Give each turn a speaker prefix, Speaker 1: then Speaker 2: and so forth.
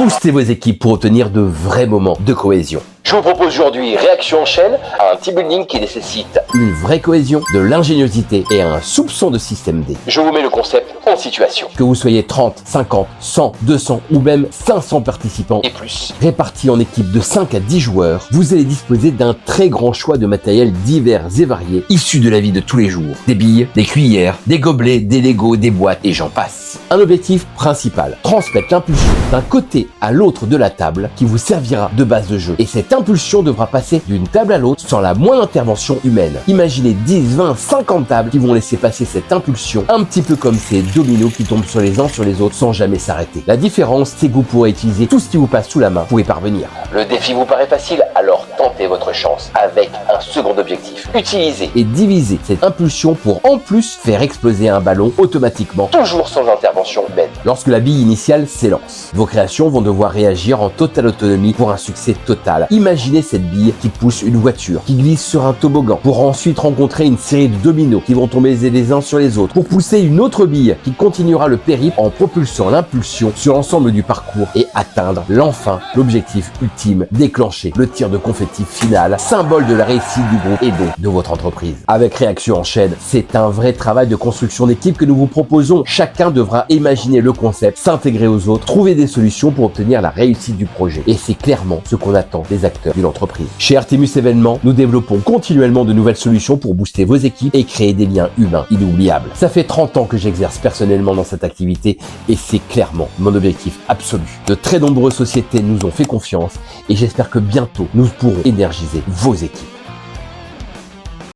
Speaker 1: Boostez vos équipes pour obtenir de vrais moments de cohésion. Je vous propose aujourd'hui Réaction en chaîne, un team building qui nécessite une vraie cohésion, de l'ingéniosité et un soupçon de système D. Je vous mets le concept en situation. Que vous soyez 30, 50, 100, 200 ou même 500 participants et plus, répartis en équipes de 5 à 10 joueurs, vous allez disposer d'un très grand choix de matériel divers et variés, issus de la vie de tous les jours. Des billes, des cuillères, des gobelets, des Legos, des boîtes et j'en passe. Un objectif principal, transmettre l'impulsion d'un côté à l'autre de la table qui vous servira de base de jeu. Et cette impulsion devra passer d'une table à l'autre sans la moindre intervention humaine. Imaginez 10, 20, 50 tables qui vont laisser passer cette impulsion, un petit peu comme ces dominos qui tombent sur les uns sur les autres sans jamais s'arrêter. La différence, c'est que vous pourrez utiliser tout ce qui vous passe sous la main pour y parvenir. Le défi vous paraît facile, alors tentez votre chance avec un second objectif. Utilisez et divisez cette impulsion pour en plus faire exploser un ballon automatiquement, toujours sans intervention humaine. Lorsque la bille initiale s'élance, vos créations vont devoir réagir en totale autonomie pour un succès total. Imaginez cette bille qui pousse une voiture, qui glisse sur un toboggan, pour ensuite rencontrer une série de dominos qui vont tomber les uns sur les autres, pour pousser une autre bille qui continuera le périple en propulsant l'impulsion sur l'ensemble du parcours et atteindre l'enfin l'objectif ultime, déclencher le tir de confetti final, symbole de la réussite du groupe et donc de votre entreprise. Avec Réaction en chaîne, c'est un vrai travail de construction d'équipe que nous vous proposons. Chacun devra imaginer le concept, s'intégrer aux autres, trouver des solutions pour obtenir la réussite du projet. Et c'est clairement ce qu'on attend des acteurs d'une entreprise. Chez Artemus Événements, nous développons continuellement de nouvelles solutions pour booster vos équipes et créer des liens humains inoubliables. Ça fait 30 ans que j'exerce personnellement dans cette activité et c'est clairement mon objectif absolu. De très nombreuses sociétés nous ont fait confiance et j'espère que bientôt nous pourrons énergiser vos équipes.